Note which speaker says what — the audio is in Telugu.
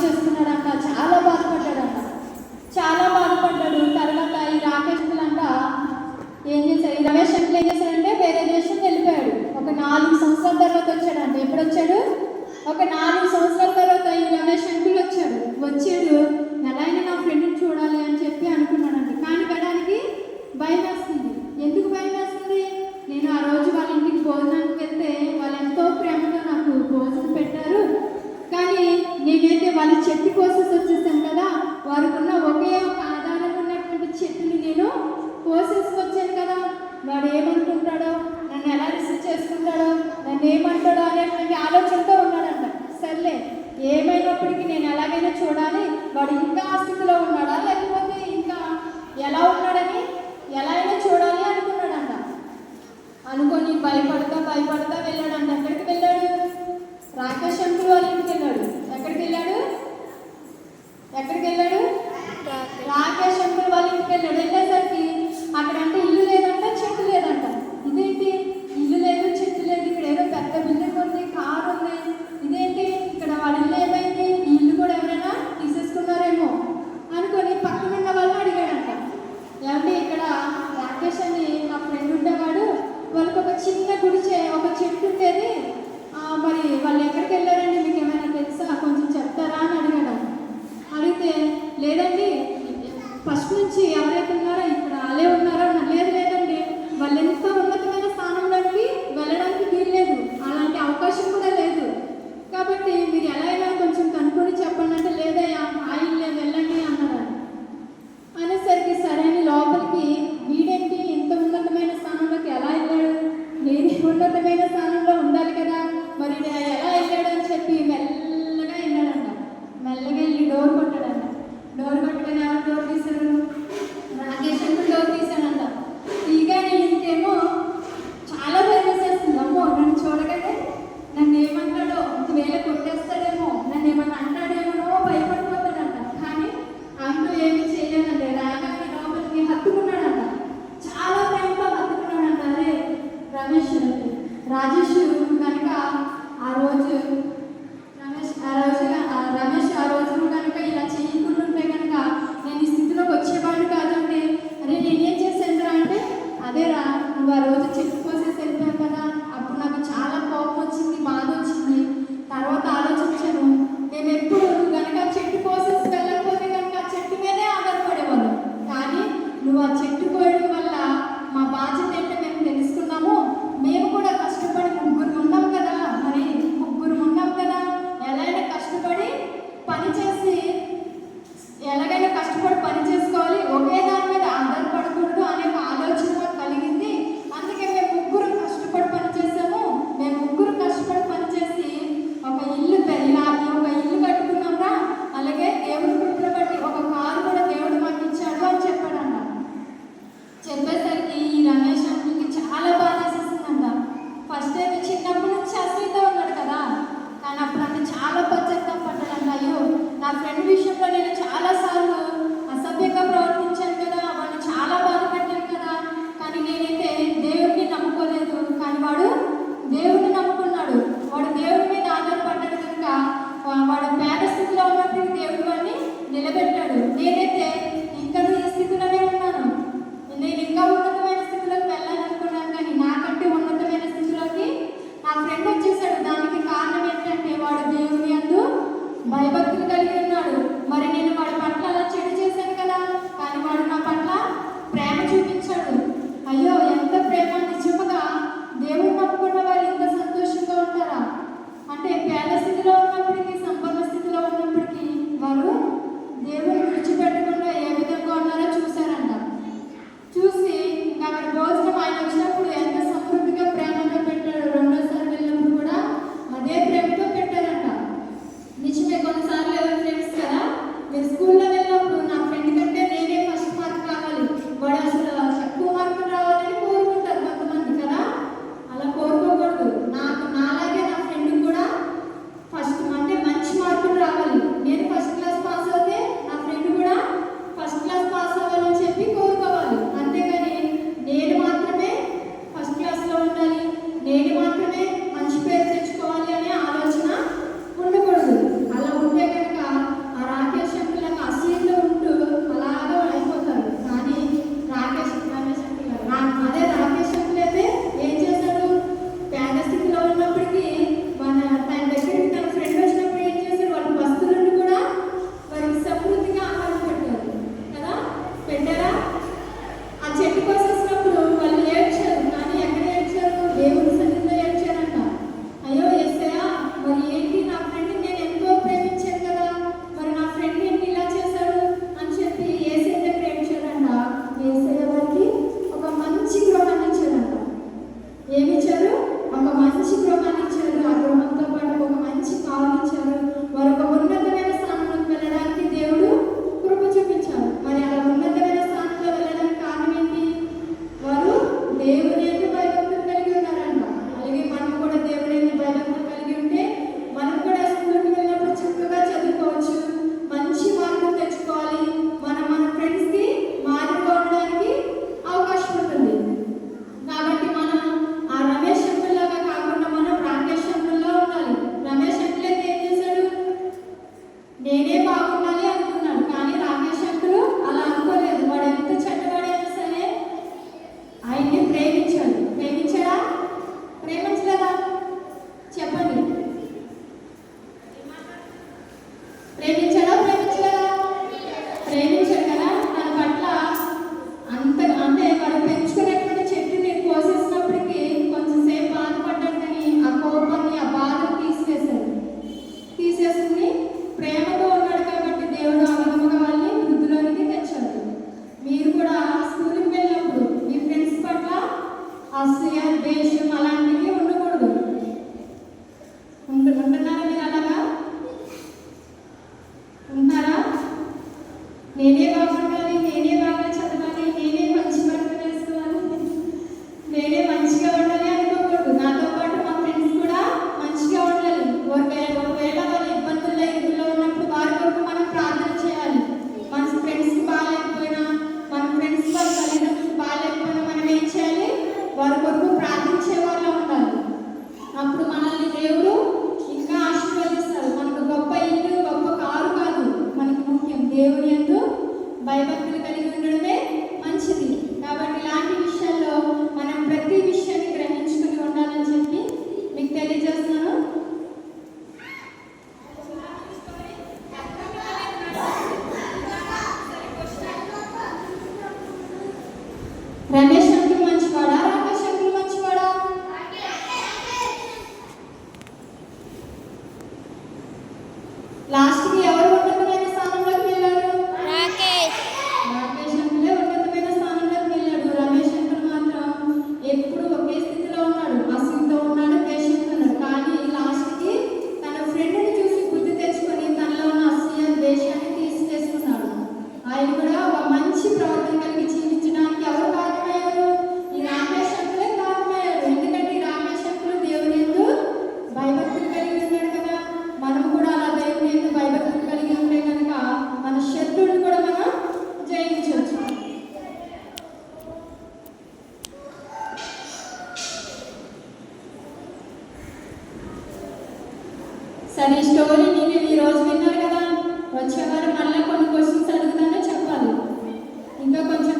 Speaker 1: ఆలోచిస్తున్నాడంట, చాలా బాధపడ్డాడంట. తర్వాత ఈ రాకేష్ అంట ఏం చేశాడు, ఈ రమేష్ అంకుల్ ఏం చేశాడంటే వేరే దేశం వెళ్ళిపోయాడు. ఒక 4 సంవత్సరాల తర్వాత వచ్చాడంట. ఎప్పుడు వచ్చాడు? ఒక 4 సంవత్సరాల తర్వాత ఈ రమేష్ అంకుల్ వచ్చాడు. ఎలా అయినా నా ఫ్రెండ్ని చూడాలి అని చెప్పి అనుకున్నాడంట. కానీ వెళ్ళడానికి భయం వేస్తుంది. ఎందుకు భయం వేస్తుంది? నేను ఆ రోజు వాళ్ళ ఇంటికి భోజనానికి వెళ్తే వాళ్ళు ఎంతో ప్రేమగా నాకు భోజనం పెట్టారు. కానీ నేనైతే వాళ్ళ చెట్టు కోసేసి వచ్చేసాను కదా, వారికి ఉన్న ఒకే ఒక ఆధారం ఉన్నటువంటి చెట్టుని నేను కోసేసుకొచ్చాను కదా, వాడు ఏమనుకుంటాడో, నన్ను ఎలా రిసీవ్ చేసుకుంటాడో, నన్ను ఏమంటాడో అనేటువంటి ఆలోచనతో ఉన్నాడంట. సర్లే, ఏమైనప్పటికీ నేను ఎలాగైనా చూడాలి, వాడు ఇంకా ఆసక్తిలో ఉన్నాడా లేకపోతే ఇంకా ఎలా ఉన్నాడని ఎలా అయినా చూడాలి అనుకున్నాడంట. అనుకొని భయపడతా వెళ్ళాడంట. ఎక్కడికి వెళ్ళాడు? రాకేష్ అంకుల్ వాళ్ళ ఇంటికి వెళ్ళాడు. ఎక్కడికి వెళ్ళాడు? రాకేష్ అంకుల్ వాళ్ళ ఇంటికి వెళ్ళాడు. వెళ్ళేసరికి అక్కడ అంటే ఇల్లు లేదంట, చెట్టు లేదంట. ఇదేంటి ఇల్లు లేదు, చెట్టు లేదు, ఇక్కడ ఏదో పెద్ద బిల్డింగ్ ఉంది, కారు ఉంది, ఇదేంటి ఇక్కడ వాడి ఇల్లు ఏమైంది, ఈ ఇల్లు కూడా ఎవరైనా తీసేసుకున్నారేమో అనుకొని పక్కనున్న వాళ్ళు అడిగాడంట. ఏమంటే ఇక్కడ రాకేష్ అని మా ఫ్రెండ్ ఉండేవాడు, వాళ్ళకి ఒక చిన్న గుడిచే ఒక చెట్టు ఉండేది, మరి వాళ్ళు ఎక్కడికి వెళ్ళారండి, మీకు ఏమైనా తెలుసా, కొంచెం చెప్తారా అని అడిగాడు. అడిగితే లేదండి, ఫస్ట్ నుంచి ఎవరైతే ఉన్నారో ఇక్కడ అలే ఉన్నారో, లేదండి, వాళ్ళు ఎంత ఉన్నతమైన స్థానంలోకి వెళ్ళడానికి వీల్లేదు, అలాంటి అవకాశం కూడా లేదు, కాబట్టి మీరు ఎలా అయినా కొంచెం కనుక్కొని చెప్పండి అంటే, లేదయ్యా ఆయన లేదు, వెళ్ళండి అన్నారు. అనేసరికి సరే అని లోపలికి, వీడేంటి ఇంత ఉన్నతమైన స్థానంలోకి ఎలా వెళ్ళాడు, నేను ఉన్నతమైన స్థానంలో ఉండాలి కదా, మరి ఎలా వెళ్ళాడు అని చెప్పి మెల్లగా వెళ్ళాడంట. మెల్లగా వెళ్ళి డోర్ కొట్టాడంట. డోర్ కొట్టగానే ఎవరు డోర్ తీశారు? రాకేష్ అంకుల్ డోర్ తీశాడంట. తీగానే ఇంకేమో చాలా భయం వేసేస్తుంది. అమ్మో, నన్ను చూడగానే నన్ను ఏమంటాడో, ఒకవేళ కొట్టేస్తాడేమో, నన్ను ఏమన్నా అంటాడేమో భయపడిపోతాడంట. కానీ అంటూ ఏమీ చేయలేదండి. రాగానే లోపలికి హత్తుకున్నాడంట. చాలా ప్రేమగా హత్తుకున్నాడంట. అరే రాజేష్ కనుక ఆ రోజు కనుక ఇలా చేయకుంటుంటే కనుక నేను ఈ స్థితిలోకి వచ్చేవాడు కాదంటే, అరే నేనేం చేశాను అంటే, అదేరా నువ్వు ఆ రోజు చెప్పుకోసేసి వెళ్ళిపోయావు కదా, అప్పుడు నాకు చాలా కోపం వచ్చింది, బాధ వచ్చింది. తర్వాత నేనే బాగుండాలి, నేనే బాగా చదవాలి, నేనే మంచి వర్క్ వేసుకోవాలి, నేనే మంచిగా ఉండాలి అనుకోకూడదు. నాతో పాటు మా ఫ్రెండ్స్ కూడా మంచిగా ఉండాలి. ఒకవేళ వాళ్ళ ఇబ్బందుల్లో ఇరుకుల్లో ఉన్నప్పుడు వారి కొరకు మనం ప్రార్థన చేయాలి. మన ఫ్రెండ్స్కి బాగాలేకపోయినా, మన ఫ్రెండ్స్ వాళ్ళ తల్లిదండ్రులకు బాగాలేకపోయినా మనం ఏం చేయాలి? వారి కొరకు ప్రార్థించే వాళ్ళ ఉండాలి. అప్పుడు మనల్ని దేవుడు ఇంకా ఆశీర్వదిస్తారు. మనకు గొప్ప ఇల్లు, గొప్ప కారు కాదు మనకి ముఖ్యం. దేవుని యందు భయభక్తులు కలిగి ఉండడమే మంచిది. కాబట్టి ఇలాంటి విషయాల్లో మనం ప్రతి విషయాన్ని గ్రహించుకుని ఉండాలని చెప్పి మీకు తెలియజేస్తున్నాను. రమేష్ అంకుల్ మంచివాడా, రాకేష్ అంకుల్ మంచివాడా? లాస్ట్కి ఎవరు ఉన్నతమైన స్థానంలోకి వెళ్ళారు? రాకేష్ అంకులే ఉన్నతమైన స్థానంలోకి వెళ్ళాడు. రమేష్ అంకుల్ మాత్రం ఎప్పుడు ఒకే స్థితిలో ఉన్నాడు, అసూయతో ఉన్నాడు, ద్వేషంతో ఉన్నాడు. కానీ లాస్ట్కి తన ఫ్రెండ్ని చూసి బుద్ధి తెచ్చుకొని తనలో ఉన్న అసూయ, ద్వేషాన్ని తీసివేసుకున్నాడు. ఆయన కూడా ఒక మంచి ప్రవర్తన కలిగి జీవించడానికి ఎవరు కారణమయ్యారు? ఈ రామేష్ అంకులే కారణమయ్యారు. ఎందుకంటే ఈ రామేష్ అంకులు దేవుని యందు భయభక్తులు కలిగి ఉన్నాడు కదా. మనం కూడా అలా దేవుని యందు భయభక్తులు కలిగి ఉంటే కనుక మన శత్రువుని కూడా మనం జయించవచ్చు. సరే, ఈ స్టోరీ నేను ఈరోజు విన్నారు కదా. వచ్చేవారు మళ్ళీ కొన్ని క్వశ్చన్స్ అడుగుతానో చెప్పాలి. ఇంకా కొంచెం